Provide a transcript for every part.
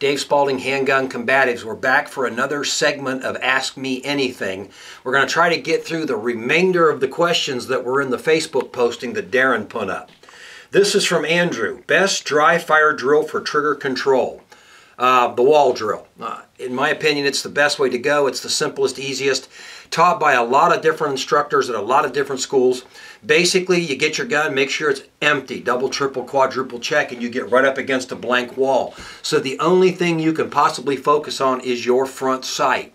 Dave Spaulding, Handgun Combatives. We're back for another segment of Ask Me Anything. We're going to try to get through the remainder of the questions that were in the Facebook posting that Darren put up. This is from Andrew. Best dry fire drill for trigger control. The wall drill. In my opinion, it's the best way to go. It's the simplest, easiest. Taught by a lot of different instructors at a lot of different schools. Basically, you get your gun, make sure it's empty, double, triple, quadruple check, and you get right up against a blank wall. So the only thing you can possibly focus on is your front sight.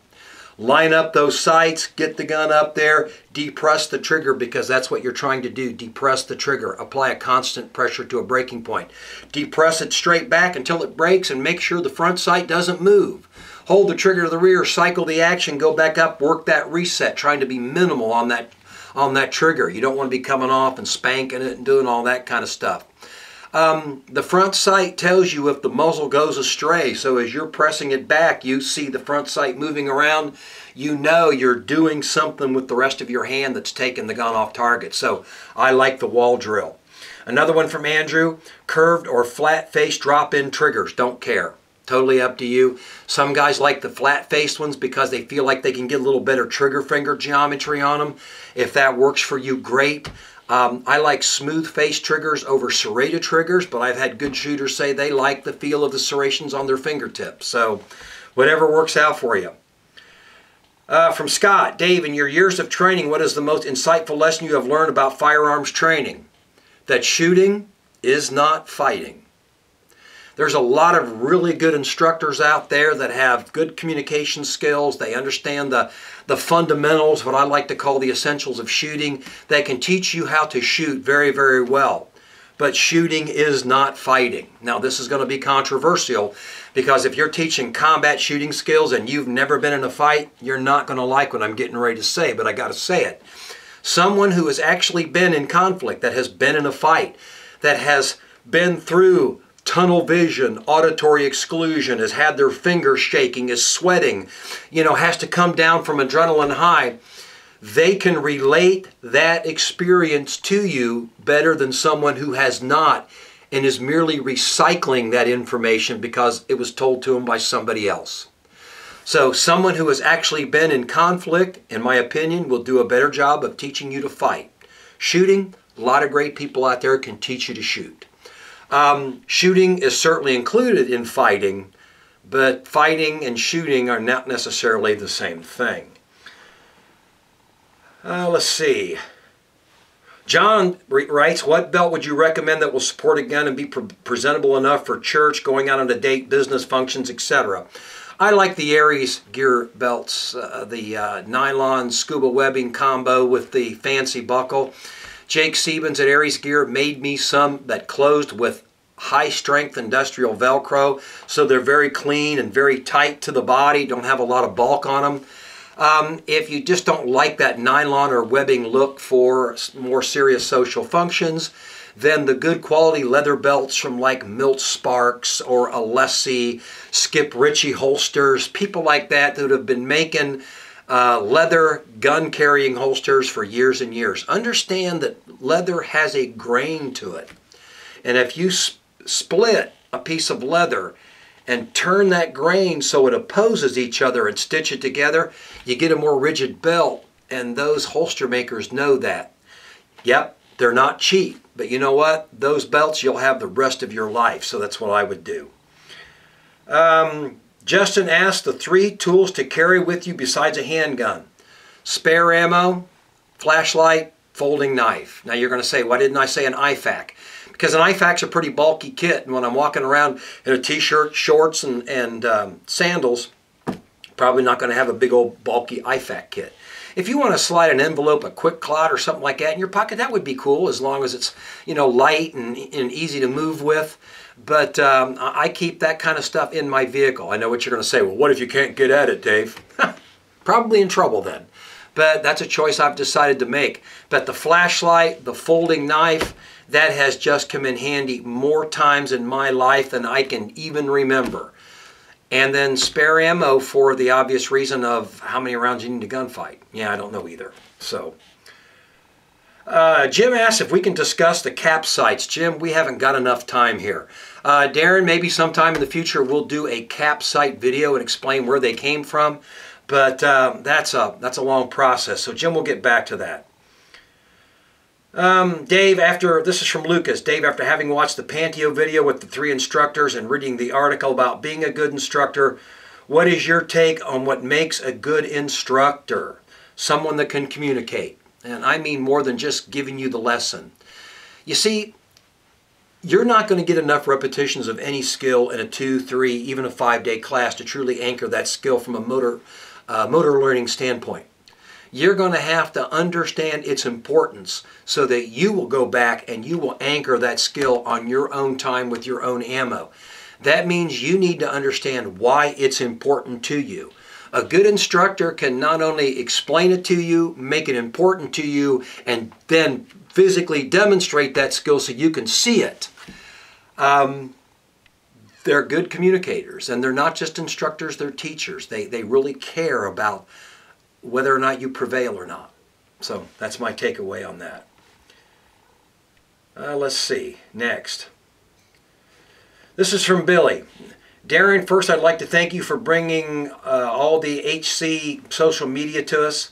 Line up those sights, get the gun up there, depress the trigger because that's what you're trying to do. Depress the trigger. Apply a constant pressure to a breaking point. Depress it straight back until it breaks and make sure the front sight doesn't move. Hold the trigger to the rear, cycle the action, go back up, work that reset, trying to be minimal on that trigger. You don't want to be coming off and spanking it and doing all that kind of stuff. The front sight tells you if the muzzle goes astray, so as you're pressing it back, you see the front sight moving around, you know you're doing something with the rest of your hand that's taking the gun off target. So I like the wall drill. Another one from Andrew, curved or flat-faced drop-in triggers, don't care. Totally up to you. Some guys like the flat-faced ones because they feel like they can get a little better trigger finger geometry on them. If that works for you, great. I like smooth-faced triggers over serrated triggers, but I've had good shooters say they like the feel of the serrations on their fingertips. So whatever works out for you. From Scott, Dave, in your years of training, what is the most insightful lesson you have learned about firearms training? That shooting is not fighting. There's a lot of really good instructors out there that have good communication skills. They understand the fundamentals, what I like to call the essentials of shooting. They can teach you how to shoot very, very well. But shooting is not fighting. Now, this is going to be controversial because if you're teaching combat shooting skills and you've never been in a fight, you're not going to like what I'm getting ready to say, but I got to say it. Someone who has actually been in conflict, that has been in a fight, that has been through tunnel vision, auditory exclusion, has had their fingers shaking, is sweating, has to come down from adrenaline high, they can relate that experience to you better than someone who has not and is merely recycling that information because it was told to them by somebody else. So someone who has actually been in conflict, in my opinion, will do a better job of teaching you to fight. Shooting, a lot of great people out there can teach you to shoot. Shooting is certainly included in fighting, but fighting and shooting are not necessarily the same thing. Let's see. John writes, what belt would you recommend that will support a gun and be presentable enough for church, going out on a date, business functions, etc.? I like the Aries gear belts, the nylon scuba webbing combo with the fancy buckle. Jake Siebens at Aries Gear made me some that closed with high-strength industrial Velcro, so they're very clean and very tight to the body, don't have a lot of bulk on them. If you just don't like that nylon or webbing look for more serious social functions, then the good quality leather belts from like Milt Sparks or Alessi, Skip Ritchie holsters, people like that that have been making leather gun carrying holsters for years and years. Understand that leather has a grain to it. And if you split a piece of leather and turn that grain so it opposes each other and stitch it together, you get a more rigid belt, and those holster makers know that. Yep, they're not cheap, but you know what? Those belts you'll have the rest of your life, so that's what I would do. Justin asked the 3 tools to carry with you besides a handgun. Spare ammo, flashlight, folding knife. Now you're going to say, why didn't I say an IFAK? Because an IFAK's a pretty bulky kit, and when I'm walking around in a t-shirt, shorts, and sandals, probably not going to have a big old bulky IFAK kit. If you want to slide an envelope, a quick clot, or something like that in your pocket, that would be cool as long as it's, light and easy to move with. But I keep that kind of stuff in my vehicle. I know what you're going to say. Well, what if you can't get at it, Dave? Probably in trouble then. But that's a choice I've decided to make. But the flashlight, the folding knife, that has just come in handy more times in my life than I can even remember. And then spare ammo for the obvious reason of how many rounds you need to gunfight. Yeah, I don't know either. So, Jim asks if we can discuss the cap sights. Jim, we haven't got enough time here. Darren, maybe sometime in the future we'll do a cap site video and explain where they came from, but that's a long process, so Jim will get back to that. Dave, this is from Lucas. Dave, after having watched the Panteo video with the 3 instructors and reading the article about being a good instructor, what is your take on what makes a good instructor? Someone that can communicate. And I mean more than just giving you the lesson. You see, you're not going to get enough repetitions of any skill in a 2, 3, even a 5-day class to truly anchor that skill from a motor learning standpoint. You're going to have to understand its importance so that you will go back and you will anchor that skill on your own time with your own ammo. That means you need to understand why it's important to you. A good instructor can not only explain it to you, make it important to you, and then physically demonstrate that skill so you can see it. They're good communicators, and they're not just instructors, they're teachers. They really care about whether or not you prevail or not. So that's my takeaway on that. Let's see. Next. This is from Billy. Darren, first I'd like to thank you for bringing all the HC social media to us.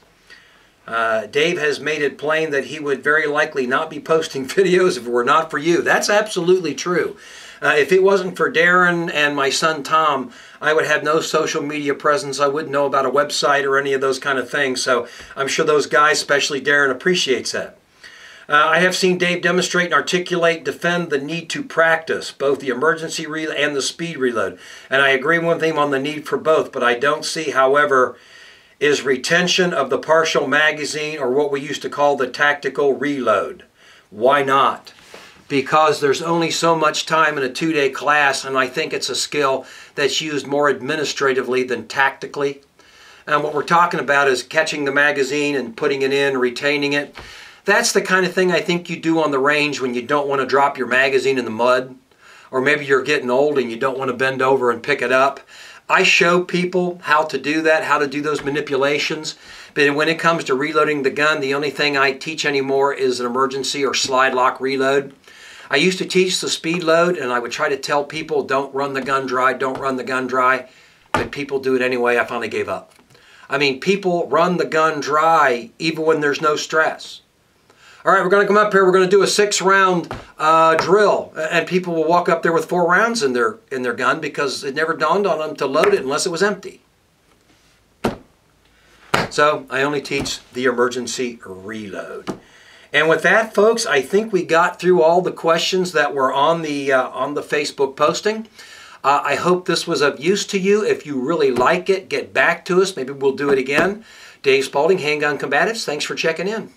Dave has made it plain that he would very likely not be posting videos if it were not for you. That's absolutely true. If it wasn't for Darren and my son Tom, I would have no social media presence. I wouldn't know about a website or any of those kind of things. So I'm sure those guys, especially Darren, appreciates that. I have seen Dave demonstrate and articulate, defend the need to practice both the emergency reload and the speed reload. And I agree with him on the need for both, but I don't see, however, is retention of the partial magazine or what we used to call the tactical reload. Why not? Because there's only so much time in a 2-day class, and I think it's a skill that's used more administratively than tactically. And what we're talking about is catching the magazine and putting it in, retaining it. That's the kind of thing I think you do on the range when you don't want to drop your magazine in the mud, or maybe you're getting old and you don't want to bend over and pick it up. I show people how to do that, how to do those manipulations. But when it comes to reloading the gun, the only thing I teach anymore is an emergency or slide lock reload. I used to teach the speed load, and I would try to tell people, don't run the gun dry, don't run the gun dry. But people do it anyway. I finally gave up. I mean, people run the gun dry even when there's no stress. All right, we're going to come up here. We're going to do a 6-round drill, and people will walk up there with 4 rounds in their gun because it never dawned on them to load it unless it was empty. So I only teach the emergency reload. And with that, folks, I think we got through all the questions that were on the Facebook posting. I hope this was of use to you. If you really like it, get back to us. Maybe we'll do it again. Dave Spaulding, Handgun Combatives. Thanks for checking in.